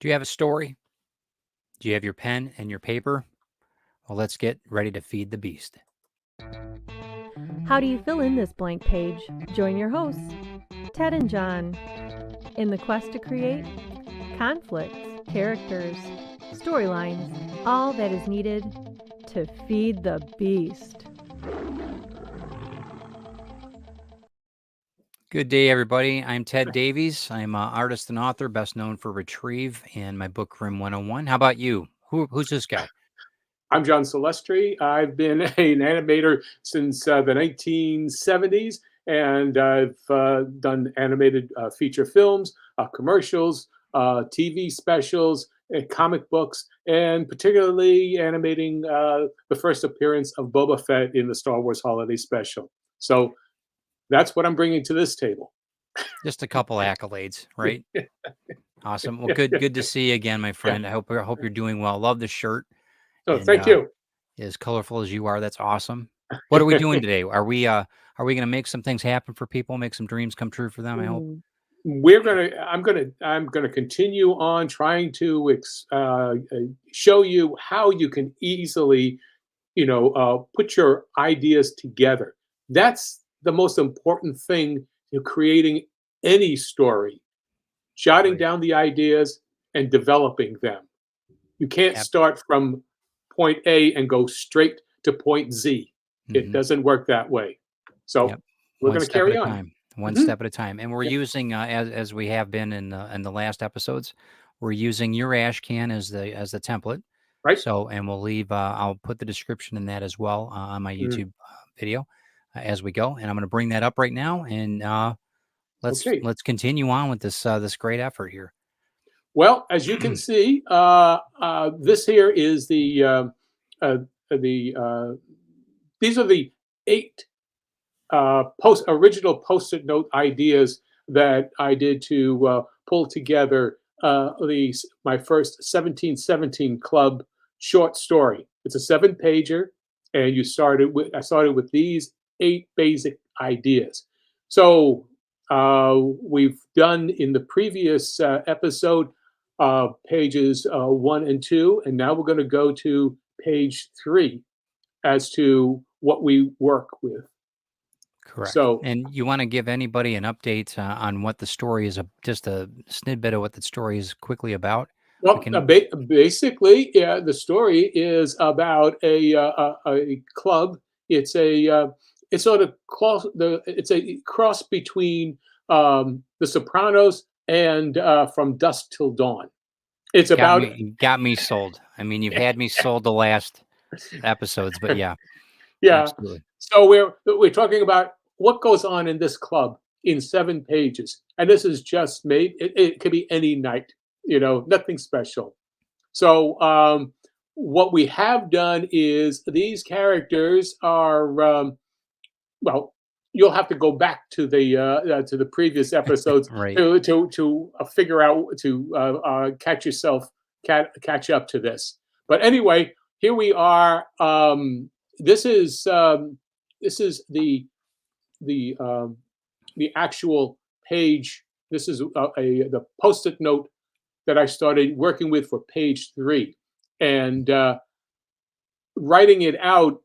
Do you have a story? Do you have your pen and your paper? Well, let's get ready to feed the beast. How do you fill in this blank page? Join your hosts, Ted and John, in the quest to create conflicts, characters, storylines, all that is needed to feed the beast. Good day, everybody. I'm Ted Davies. I'm an artist and author, best known for Retrieve and my book Grim 101. How about you? Who's this guy? I'm John Celestri. I've been an animator since the 1970s, and I've done animated feature films, commercials, TV specials, comic books, and particularly animating the first appearance of Boba Fett in the Star Wars Holiday Special. So that's what I'm bringing to this table. Just a couple accolades, right? Awesome. Well, good to see you again, my friend. I hope you're doing well. Love the shirt. Oh, And thank you. as colorful as you are, that's awesome. What are we doing today? Are we going to make some things happen for people, make some dreams come true for them? I hope. I'm gonna continue on trying to show you how you can easily, put your ideas together. That's the most important thing to creating any story. Jotting Agreed. down the ideas and developing them. You can't Yep. start from point A and go straight to point Z. It Mhm. doesn't work that way. So Yep. we're One going to step at carry a on. time. One Mhm. step at a time. And we're Yeah. using as we have been in the last episodes, we're using your ash can as the template. Right? So, and we'll leave I'll put the description in that as well on my Mm. YouTube video as we go. And I'm going to bring that up right now and Okay. let's continue on with this great effort here. Well, as you can see, this here is uh, the these are the 8 original post-it note ideas that I did to pull together my first 1717 Club short story. It's a 7-pager, and I started with these 8 basic ideas. So we've done in the previous episode pages 1 and 2, and now we're going to go to page 3 as to what we work with. Correct. So And you want to give anybody an update on what the story is, just a snippet of what the story is quickly about? We Well, can. basically, yeah, the story is about a club. It's sort of it's a cross between The Sopranos and From Dusk Till Dawn. It's about Got me sold. I mean, you've had me sold the last episodes, but yeah, yeah. absolutely. So we're talking about what goes on in this club in 7 pages, and this is just made. It could be any night, nothing special. So what we have done is these characters are well. You'll have to go back to the previous episodes Right. to figure out to catch up to this. But anyway, here we are. This is this is the the actual page. This is the post-it note that I started working with for page 3, and writing it out.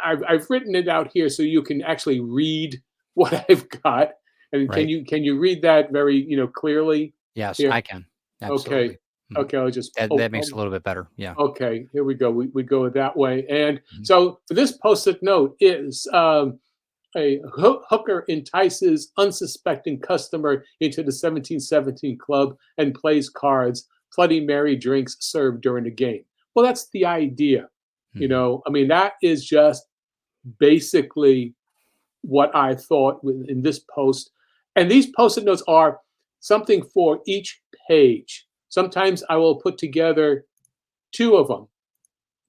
I've written it out here so you can actually read what I've got. And Right. can you read that very clearly Yes, here? I can. Okay, Absolutely. Mhm. okay. I'll just That makes it a little bit better. Yeah. okay. Here we go. We go that way. And Mhm. so for this post-it note is a hooker entices unsuspecting customer into the 1717 club and plays cards. Bloody Mary drinks served during the game. Well, that's the idea. Mhm. I mean, that is just basically what I thought in this post. And these post-it notes are something for each page. Sometimes I will put together 2 of them,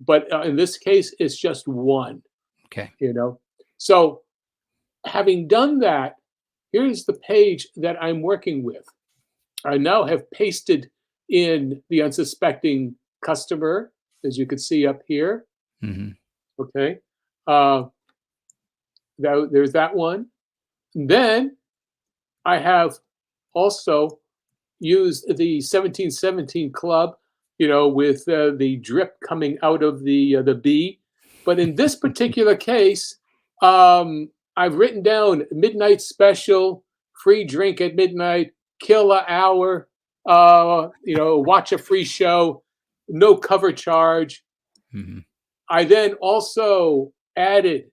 but in this case, it's just 1. Okay. So having done that, here's the page that I'm working with. I now have pasted in the unsuspecting customer, as you can see up here. Mhm. Okay. Uh, there's that one. Then I have also use the 1717 club, with the drip coming out of the bee. But in this particular case, I've written down midnight special, free drink at midnight, kill an hour, watch a free show, no cover charge. Mhm. I then also added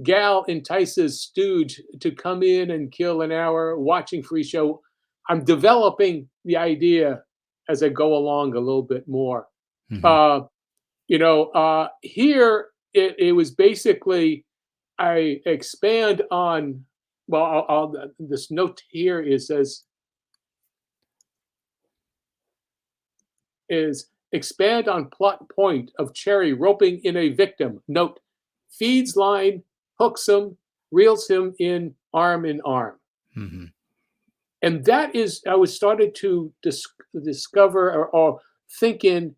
gal entices stooge to come in and kill an hour watching free show. I'm developing the idea as I go along a little bit more. Mhm. Uh, Here it was basically I expand on. Well, this note here is expand on plot point of Cherry roping in a victim. Note, feeds line, hooks him, reels him in arm. Mhm. And that is, I was started to discover or think in,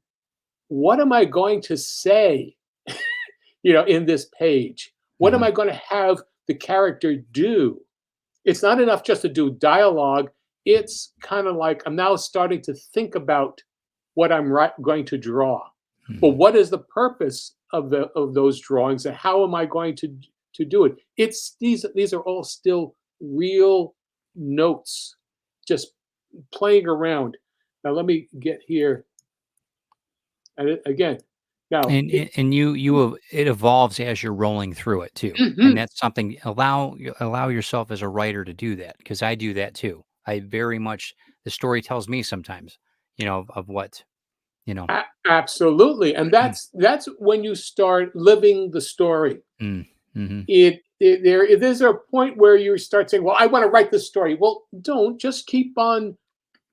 what am I going to say, in this page? What am Mhm. I going to have the character do? It's not enough just to do dialogue. It's kind of like I'm now starting to think about what I'm going to draw. But Mhm. what is the purpose of those drawings, and how am I going to do it? It's these are all still real notes, just playing around. Now let me get here. And again, now And it evolves as you're rolling through it too, and Mhm. that's something allow yourself as a writer to do that, because I do that too. I very much the story tells me sometimes, of what, you know. Absolutely, and that's when you start living the story. Mm, mhm, There's a point where you start saying, "Well, I want to write this story." Well, don't just keep on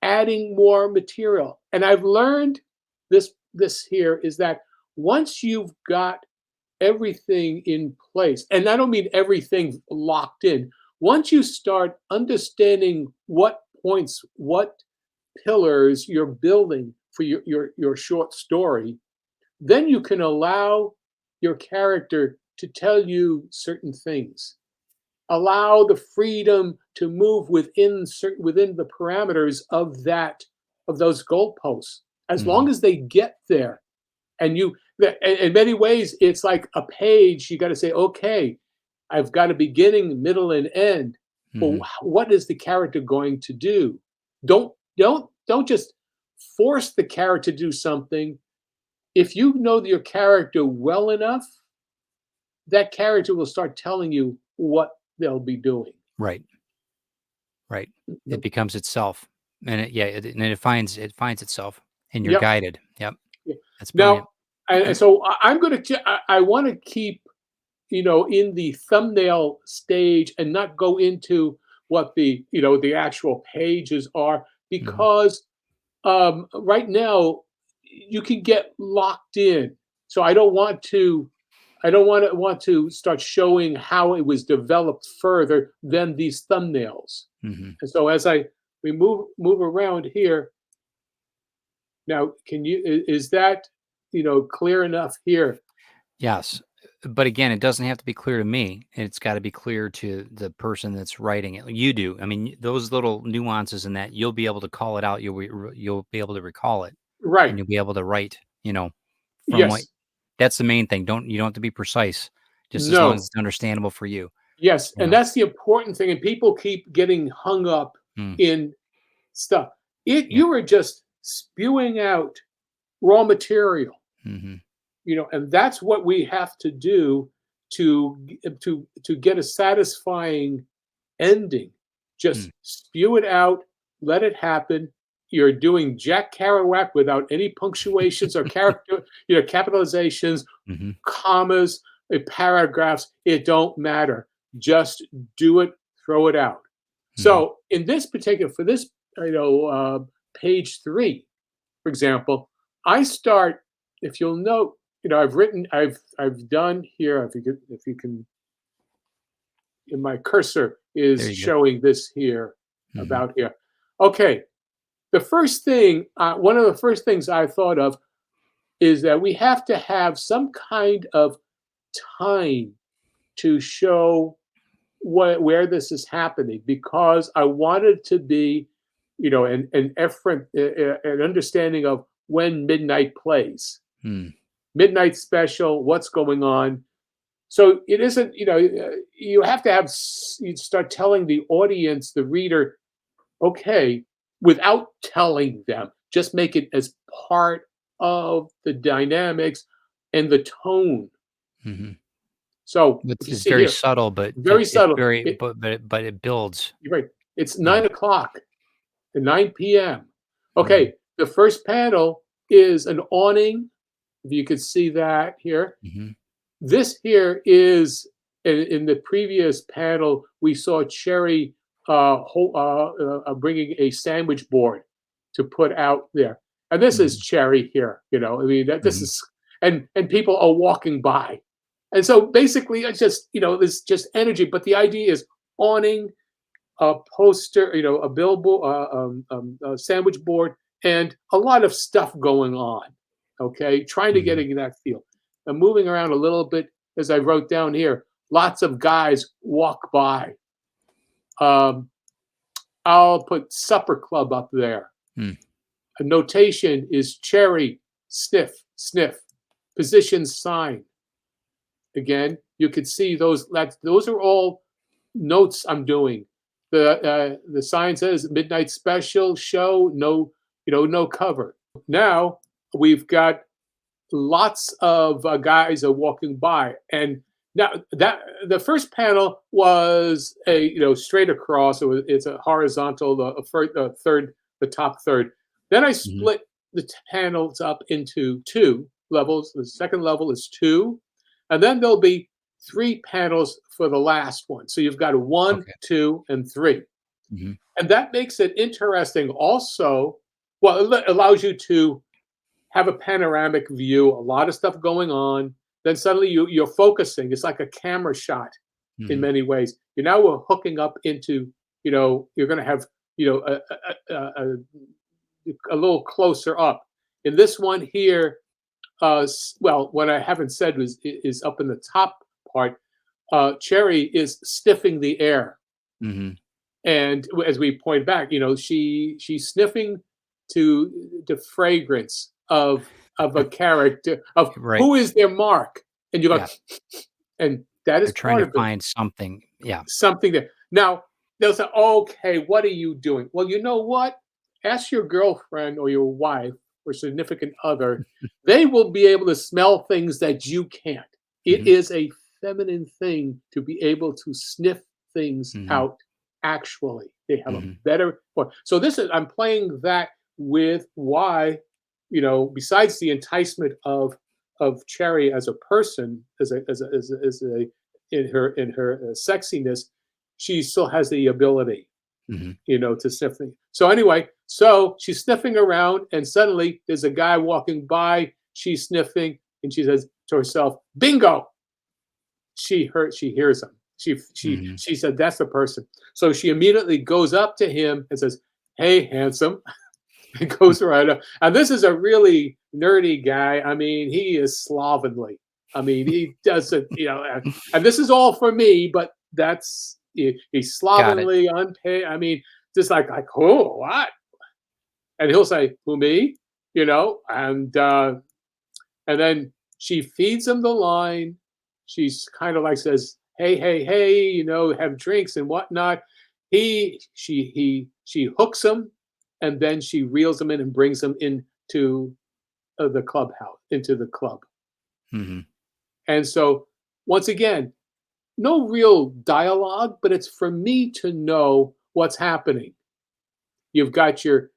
adding more material. And I've learned this here is that once you've got everything in place, and I don't mean everything locked in, once you start understanding what points, what pillars you're building for your short story, then you can allow your character to tell you certain things. Allow the freedom to move within the parameters of those goalposts, as long mhm, as they get there. And in many ways, it's like a page. You got to say, okay, I've got a beginning, middle, and end. But mhm. what is the character going to do? Don't just force the character to do something. If you know your character well enough, that character will start telling you what they'll be doing. Right, right. It Yep. becomes itself, and it finds itself, and you're Yep. guided. Yep, Yeah. that's Now, brilliant. and so I'm going to, I want to keep, in the thumbnail stage and not go into what the actual pages are, Mhm, because right now you can get locked in. So I don't want to start showing how it was developed further than these thumbnails. mhm. And so as we move around here, now, is that, clear enough here? Yes, but again, it doesn't have to be clear to me. It's gotta be clear to the person that's writing it. You do. I mean, those little nuances in that, you'll be able to call it out. You'll be able to recall it, and Right. you'll be able to write, from what Yes. that's the main thing. You don't have to be precise, just as long as No. it's understandable for you, Yes, you and know? that's the important thing, and people keep getting hung up Mm, in stuff. yeah. You are just spewing out raw material, Mhm, and that's what we have to do to get a satisfying ending. mm. Just spew it out, let it happen. You're doing Jack Kerouac without any punctuations or character, capitalizations, Mhm, commas, paragraphs. It don't matter. Just do it, throw it out. mhm. So in this particular, for this, page 3, for example, I start. If you'll note, I've done here. If you can, my cursor There is you go. showing this here, Mhm, about here. Okay, one of the first things I thought of is that we have to have some kind of time to show where this is happening, because I wanted to be and effort, an understanding of when midnight plays, Mm. midnight special, what's going on. So it isn't, you have to you start telling the audience, the reader, okay, without telling them, just make it as part of the dynamics and the tone. Mhm. So if you It's see very here, subtle, but very it's subtle. very but it builds. You're right. It's Yeah. 9 o'clock at 9 p.m. Mhm. Okay, the first panel is an awning. If you could see that here. Mhm. This here is in the previous panel, we saw Cherry bringing a sandwich board to put out there. And this is Mhm. Cherry here, I mean, that this Mhm. is, and people are walking by. And so basically, it's just, there's just energy. But the idea is awning, a poster, a billboard, a sandwich board, and a lot of stuff going on. Okay, trying to get Mhm. in that feel. And moving around a little bit, as I wrote down here, lots of guys walk by. Um, I'll put supper club up there. Mm. A notation is cherry, sniff, sniff, position sign. Again, you could see those are all notes I'm doing. The sign says midnight special show, no, no cover. Now we've got lots of guys are walking by, and now that the first panel was a straight across. It's a horizontal, the top third. Then I Mhm. split the panels up into two levels. The second level is two, and then there'll be three panels for the last one. So you've got a one, Okay. two, and three. Mhm. And that makes it interesting also. Well, it allows you to have a panoramic view, a lot of stuff going on. Then suddenly you're focusing. It's like a camera shot in Mhm. many ways. You now we're hooking up into, you're going to have, a little closer up. In this one here, well, what I haven't said is up in the top part. Cherry is sniffing the air, Mhm. and as we point back, she's sniffing to the fragrance of a character, of Right. who is their mark, and you're Yeah. like, and that is They're trying part to of it, find something. Yeah. something that now they'll say, okay, what are you doing? Well, you know what? Ask your girlfriend or your wife or significant other. They will be able to smell things that you can't. It Mhm. is a feminine thing to be able to sniff things Mhm. out. Actually, they have a Mhm. better point. So this is I'm playing that with why, besides the enticement of Cherry as a person, as a in her sexiness, she still has the ability, Mhm. to sniff things. So anyway, so she's sniffing around, and suddenly there's a guy walking by. She's sniffing, and she says to herself, "Bingo!" She hears him. Mhm. She said, "That's the person." So she immediately goes up to him and says, "Hey, handsome." And goes right up. And this is a really nerdy guy. I mean, he is slovenly. I mean, he doesn't, and this is all for me, but he's Got it. slovenly, unpaid. I mean, just like, oh, what? And he'll say, who, me? And then she feeds him the line. She's kind of like says, hey, hey, hey, have drinks and whatnot. She hooks him, and then she reels him in and brings him into the clubhouse, into the club. Mhm. And so once again, no real dialogue, but it's for me to know what's happening. You've got your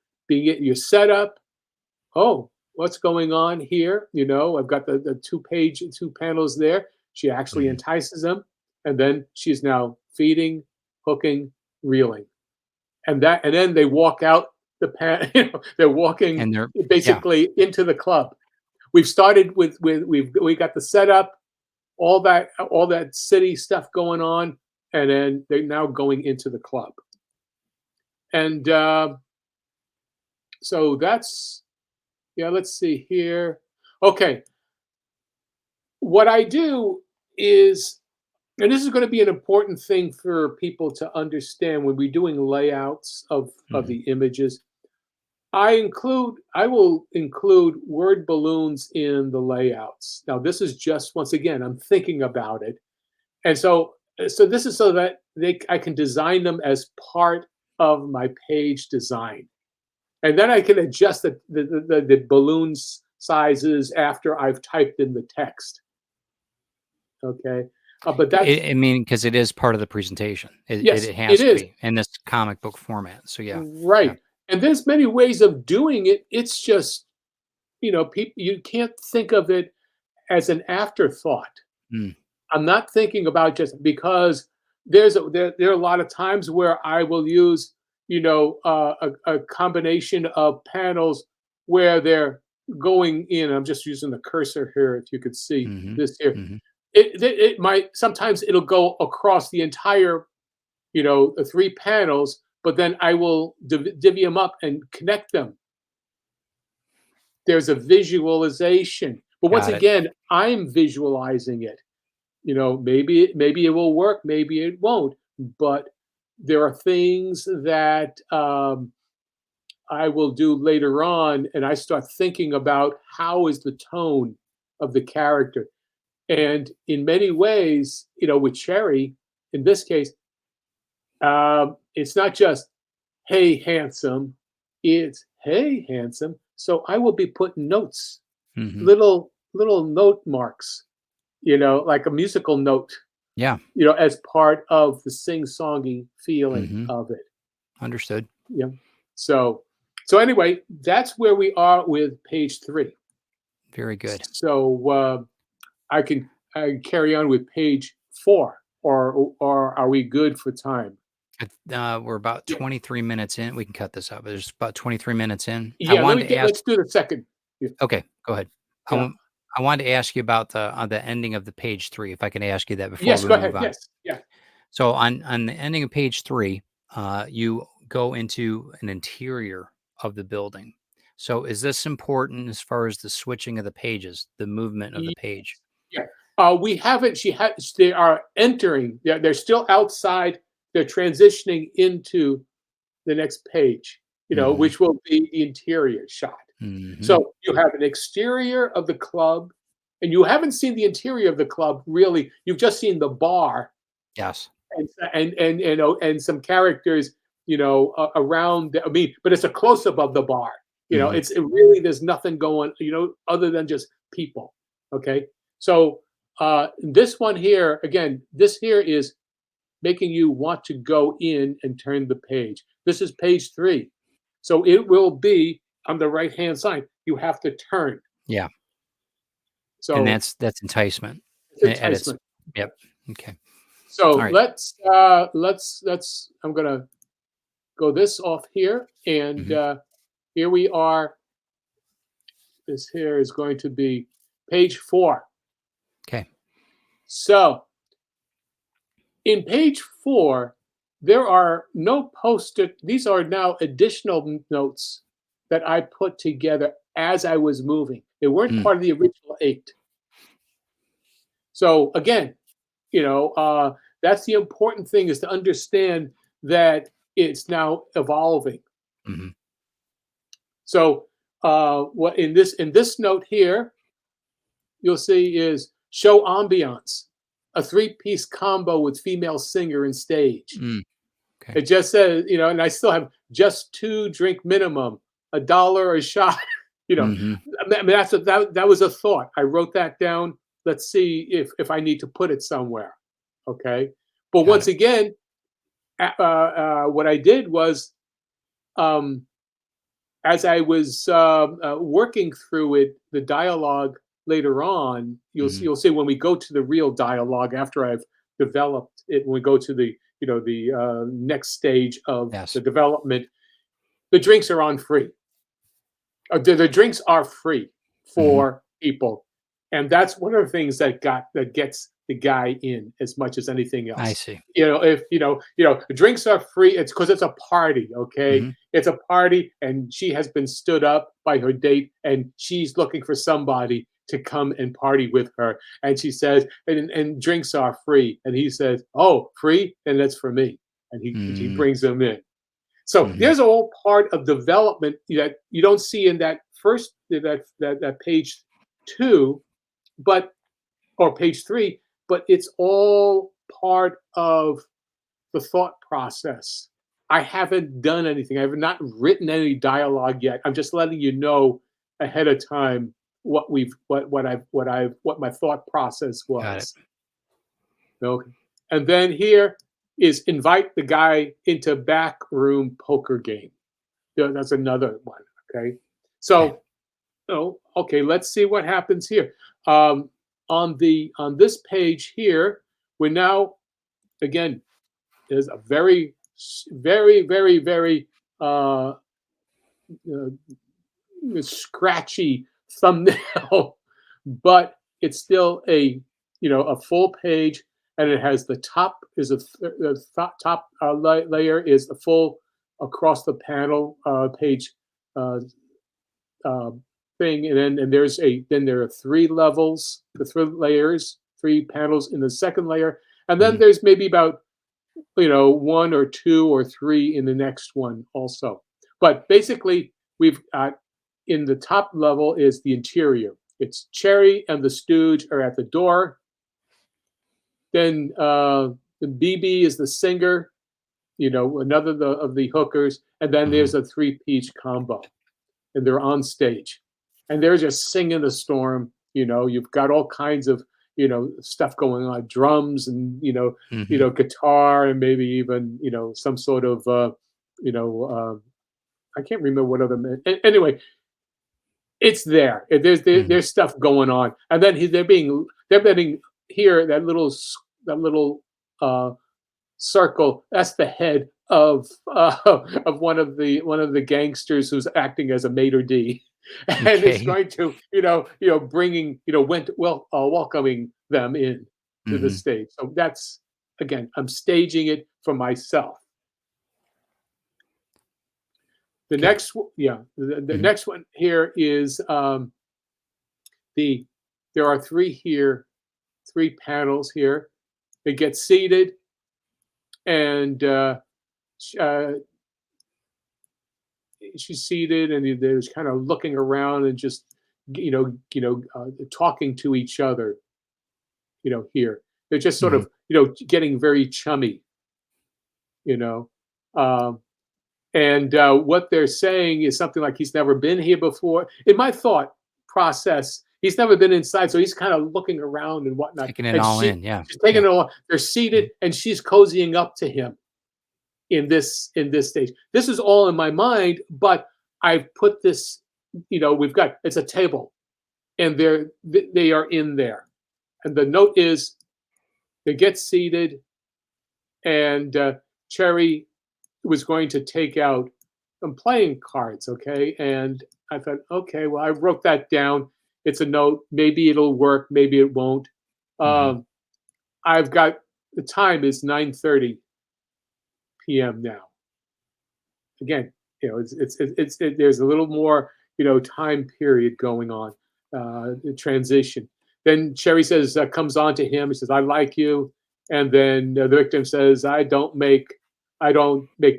setup. Oh, what's going on here? I've got the two panels there. She actually Mhm. entices them, and then she's now feeding, hooking, reeling, and then they walk out they're walking And they're yeah. basically into the club. We've started with we got the setup, all that city stuff going on, and then they're now going into the club. And so that's, yeah, let's see here. Okay, what I do is and this is going to be an important thing for people to understand when we're doing layouts of Mhm. the images. I will include word balloons in the layouts. Now, this is just, once again, I'm thinking about it. And so this is so that I can design them as part of my page design. And then I can adjust the balloons sizes after I've typed in the text. Okay. But that's, I mean, because it is part of the presentation. yes, It it has to is. be in this comic book format. So yeah, yeah. Right. And there's many ways of doing it. It's just, people, you can't think of it as an afterthought. Mm, I'm not thinking about just because there are a lot of times where I will use, a combination of panels where they're going in. I'm just using the cursor here, if you could see mhm, this here. mhm. It might, sometimes it'll go across the entire, the three panels, but then I will divvy them up and connect them. There's a visualization, but once Got it. again, I'm visualizing it. Maybe it will work, maybe it won't, but there are things that I will do later on, and I start thinking about how is the tone of the character. And in many ways, with Cherry, in this case, it's not just "Hey, handsome," it's "Hey, handsome." So I will be putting notes, Mhm. little note marks, like a musical note, Yeah. as part of the sing-songy feeling Mhm. of it. Understood. Yeah. So so anyway, that's where we are with page 3. Very good. So, I can carry on with page 4, or are we good for time? We're about Yeah. 23 minutes in. We can cut this out, but there's about 23 minutes in. I Yeah, wanted to ask. let's do the second. Yeah. Okay, go ahead. I Yeah. want I wanted to ask you about the ending of the page 3, if I can ask you that before Yes, we go move ahead. on. Yes. Yeah. So on the ending of page 3, you go into an interior of the building. So is this important as far as the switching of the pages, the movement of the Ye page? Yeah. We haven't she has They are entering. They're still outside. They're transitioning into the next page, Mhm. which will be the interior shot. Mhm. So you have an exterior of the club, and you haven't seen the interior of the club really. You've just seen the bar Yes. and some characters, around. I mean, but it's a close up of the bar. Mhm. It really, there's nothing going, other than just people. Okay, so this one here again, this here is making you want to go in and turn the page. This is page 3. So it will be on the right-hand side. You have to turn. Yeah. And So that's enticement it's at its. enticement. Yep. Okay. All So right. let's I'm gonna go this off here, and Mhm. here we are. This here is going to be page 4. 'Kay. So in page 4, there are no post-it. These are now additional notes that I put together as I was moving. They weren't Mm. part of the original 8. So again, that's the important thing, is to understand that it's now evolving. Mhm. So what in this note here, you'll see is show ambiance, a three-piece combo with female singer and stage. Mm. 'Kay. It just says, and I still have just 2 drink minimum, $1 a shot. you know, Mhm. I mean, that was a thought. I wrote that down. Let's see if I need to put it somewhere. Okay, but Got once it. again, what I did was, um, as I was working through it, the dialogue later on, Mhm. you'll see when we go to the real dialogue after I've developed it. When we go to the next stage of the Yes. development, the drinks are on free. The drinks are free Mhm. for people, and that's one of the things that gets the guy in as much as anything I else. see. If the drinks are free, it's because it's a party. Okay, Mhm. it's a party, and she has been stood up by her date, and she's looking for somebody. to come and party with her. And she says, and drinks are free. And he says, oh, free? And that's for me. And he Mm, brings them in. So mhm. there's a whole part of development that you don't see in that first that page 2, but or page 3, but it's all part of the thought process. I haven't done anything. I have not written any dialogue yet. I'm just letting you know ahead of time what my thought process Got it. was. Okay. And then here is invite the guy into back room poker game. Yeah, that's another one. Okay. Okay. So, okay, let's see what happens here. On this page here, we're now again is a very uh, uh, scratchy thumbnail, but it's still a full page, and it has the top is the top layer is the full across the panel page uh, uh, thing, and then there are 3 levels, the 3 layers, 3 panels in the second layer, and then Mhm. there's maybe about 1 or 2 or 3 in the next one also. But basically, we've got in the top level is the interior. It's Cherry and the Stooge are at the door. Then the BB is the singer, another of the hookers, and then Mhm. there's a 3 piece combo, and they're on stage, and they're just singing the storm. You've got all kinds of stuff going on, drums and Mhm. guitar, and maybe even some sort of you know I can't remember what other anyway. It's there. Mhm. There's stuff going on, and then they're betting here that little uh, circle. That's the head of one of the gangsters who's acting as a maitre d, and is Okay. going to bringing welcoming them in to the Mhm. stage. So that's again, I'm staging it for myself. The Okay. next, yeah, the Mhm. next one here is the there are 3 panels here. They get seated, and uh, she's seated, and they're just kind of looking around and just talking to each other. Here they're just sort Mhm. of getting very chummy. You know, um, and what they're saying is something like he's never been here before. In my thought process, he's never been inside, so he's kind of looking around and whatnot. Taking it And all in. Yeah. she's taking Yeah. it all. They're seated, Mhm. and she's cozying up to him in this stage. This is all in my mind, but I've put this. We've got it's a table, and they are in there, and the note is they get seated, and Cherry was going to take out some playing cards, okay? And I thought, okay, well, I wrote that down. It's a note. Maybe it'll work. Maybe it won't. Mhm. Um, I've got the time is 9:30 p.m. now. Again, there's a little more time period going on, the transition. Then Cherry says comes on to him. He says, "I like you," and then the victim says, "I don't make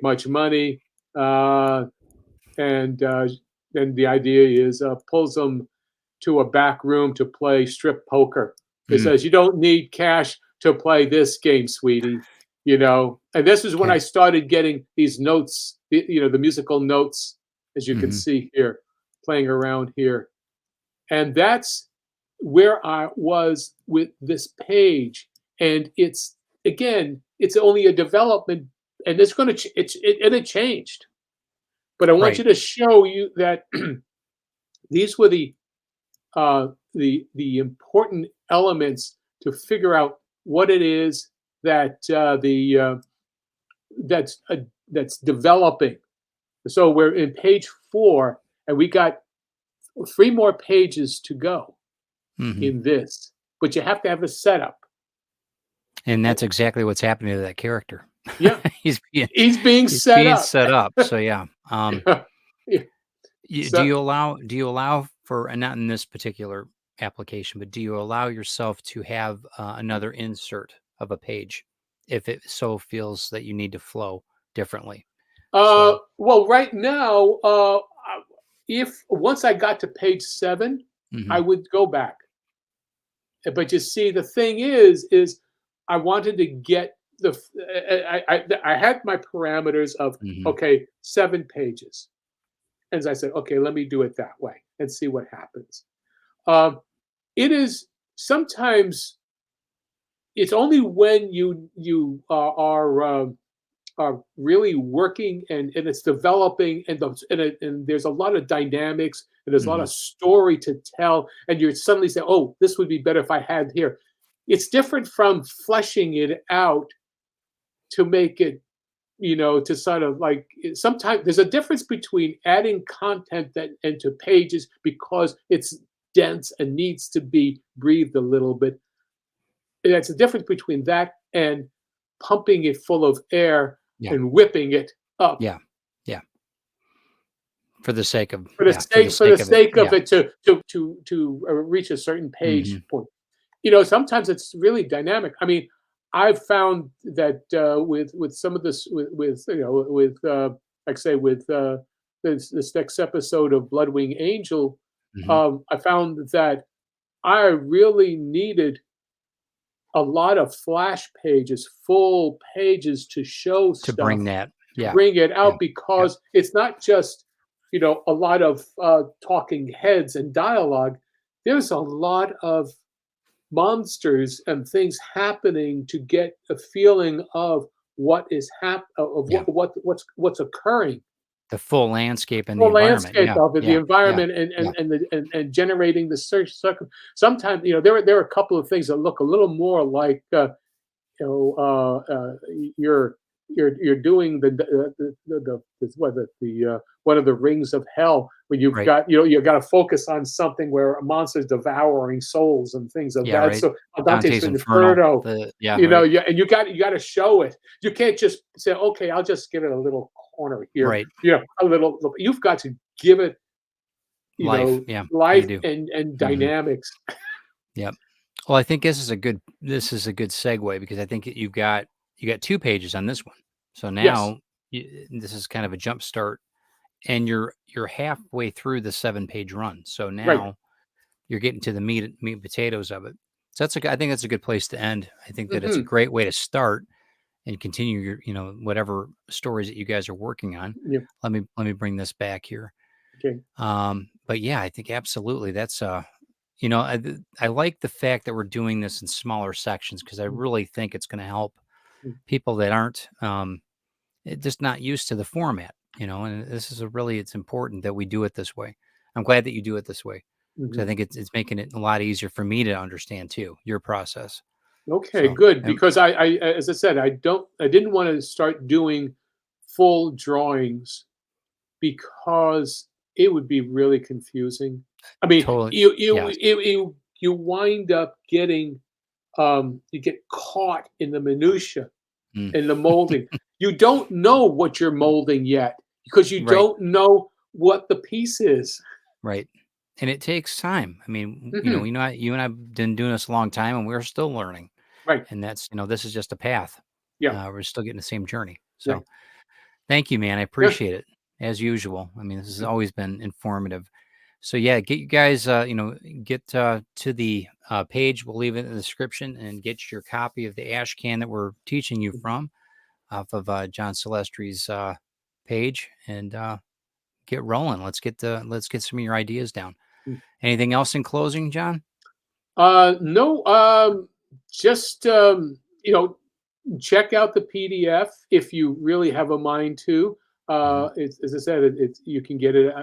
much money," uh, and then the idea is pulls them to a back room to play strip poker. It Mm. says, "You don't need cash to play this game, sweetie." And this is when I Okay. started getting these notes, the musical notes, as you can Mhm. see here, playing around here. And that's where I was with this page. And it's only a development, and it's going to, it changed. But I want you Right. to show you that these were the important elements to figure out what it is that the that's uh, that's developing. So we're in page 4, and we got 3 more pages to go Mhm. in this, but you have to have a setup. And And that's exactly what's happening to that character. yeah, He's being he's being he's set being up. set up. So yeah. Yeah. Do So you allow for and not in this particular application, but do you allow yourself to have another insert of a page if it so feels that you need to flow differently? So, Well, right now, if once I got to page 7, I mhm, would go back. But you see, the thing is I wanted to get I had my parameters of, mhm, okay, 7 pages. And I said, okay, let me do it that way and see what happens. Um, it is sometimes it's only when are really working and it's developing and there's a lot of dynamics and there's a lot mhm. of story to tell and you're suddenly saying, oh, this would be better if I had here. It's different from fleshing it out to make it, to sort of like sometimes there's a difference between adding content that into pages because it's dense and needs to be breathed a little bit. And that's the difference between that and pumping it full of air Yeah, and whipping it up yeah, yeah. For the sake of, for the yeah, for the sake for the sake of it. sake of Yeah. it to reach a certain page Hmm. point. Sometimes it's really dynamic. I mean, I've found that with some of this like say with this next episode of Bloodwing Angel, Hmm. I found that I really needed a lot of flash pages, full pages to show To stuff, bring that. to Yeah. bring it Yeah. out Yep. because it's not just, a lot of talking heads and dialogue. There's a lot of monsters and things happening to get a feeling of what is of Yeah. what's occurring, The full landscape and the whole environment. landscape Yeah. of it, the Yeah. Yeah. environment, and Yeah. generating the search. Sometimes there are a couple of things that look a little more like you know, you're you're doing one of the rings of hell when you've Right. got you got to focus on something where a monster's devouring souls and things of Yeah. that. Right. So Dante's Dante's Inferno. Inferno, Yeah. Right. yeah, and you got to show it. You can't just say, okay, I'll just give it a little corner here, Right. a little. You've got to give it, Life. Yeah. You life do. and Hmm. dynamics. Yep. Well, I think this is a good segue because I think that you got 2 pages on this one. So Yes. now this is kind of a jump start, and you're halfway through the 7-page run. So Right. now you're getting to the meat and potatoes of it. So I think that's a good place to end. I think that it's a Hmm. great way to start and continue your, whatever stories that you guys are working on. Yeah. Let me bring this back here. Okay. But yeah, I think absolutely that's I like the fact that we're doing this in smaller sections because I really think it's going to help people that aren't just not used to the format, and this is it's important that we do it this way. I'm glad that you do it this way because I Mhm. think it's making it a lot easier for me to understand too, your process. Okay, So, good. Because as I said, I didn't want to start doing full drawings because it would be really confusing. I mean, totally. Yes. you wind up getting, you get caught in the minutia, Mm. in the molding. You don't know what you're molding yet because you Right. don't know what the piece is. Right. And it takes time. I mean, Mhm. you and I've been doing this a long time and we're still learning. Right. And this is just a path. Yeah. We're still getting the same journey. So Right. thank you, man. I Yeah. appreciate it as usual. I mean, this has always been informative. So yeah, get you guys, get to the page. We'll leave it in the description and get your copy of the ash can that we're teaching you from off of John Celestri's page and get rolling. Let's get some of your ideas down. Anything else in closing, John? No, just check out the PDF if you really have a mind to. Hmm. As I said, it's you can get it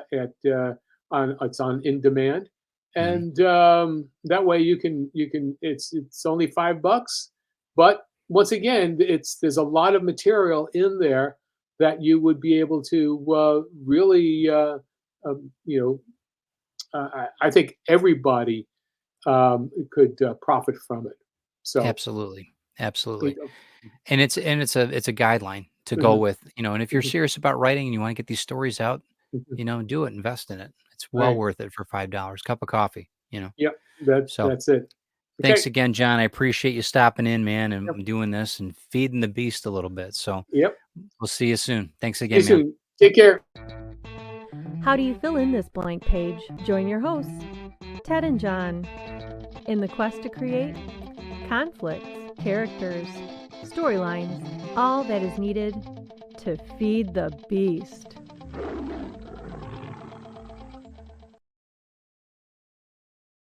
on it's on in demand, Hmm. and that way you can. It's only $5, but once again, there's a lot of material in there that you would be able to really, um, you know, I think everybody could profit from it. So, Absolutely, absolutely. you know, And it's a guideline to go mhm, with, and if you're mhm, serious about writing and you want to get these stories out, mhm. do it, invest in it. It's well Right. worth it for $5. Cup of coffee, Yep. So That's it. thanks Okay. again, John. I appreciate you stopping in, man, Yep. and doing this and feeding the beast a little bit. So Yep. we'll see you soon. Thanks See you again, man. soon. Take care. How do you fill in this blank page? Join your hosts, Ted and John, in the quest to create conflicts, characters, storylines, all that is needed to feed the beast.